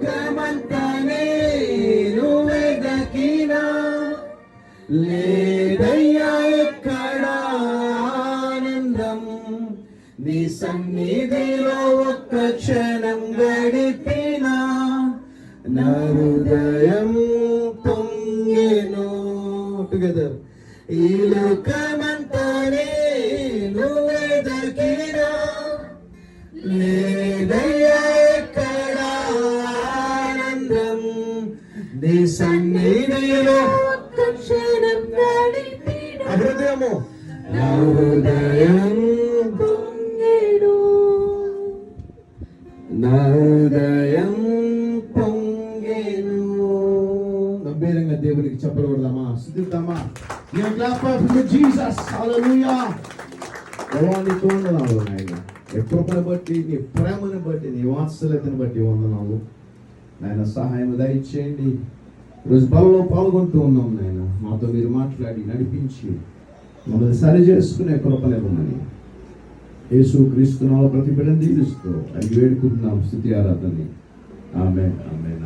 లోకమంతా నేను వెదకినా లేదయ్యా ఎక్కడ ఆనందం, నీ సన్నిధిలో ఒక్క క్షణం గడిపినా నా హృదయం పొంగెను. టుగెదర్. ఈ లోకమంతా నేను వెదకినా లేదయ్యా ఎక్కడ ఆనందం, నీ సన్నిధిలో ఒక్క క్షణం గడిపినా హృదయము నా హృదయం పొంగెను, నా హృదయం పొంగెను. గంభీరంగా దేవునికి చెప్పబడదామా, స్తుతిద్దామా. జీసస్ హల్లెలూయా. నీకు వందనాలు నాయన, నీ కృపను బట్టి, నీ ప్రేమను బట్టి, నీ వాత్సల్యతను బట్టి వందనాలు నాయన. సహాయం దయచేయండి. రోజు బలలో పాల్గొంటూ ఉన్నాం నాయన, మాతో మీరు మాట్లాడి నడిపించి మమ్మల్ని సరి చేసుకునే కృపనివ్వమని యేసు క్రీస్తు నామములో ప్రతి బిడ్డను దీవిస్తూ అది వేడుకుంటున్నాం. స్తుతి ఆరాధన. ఆమేన్, ఆమేన్.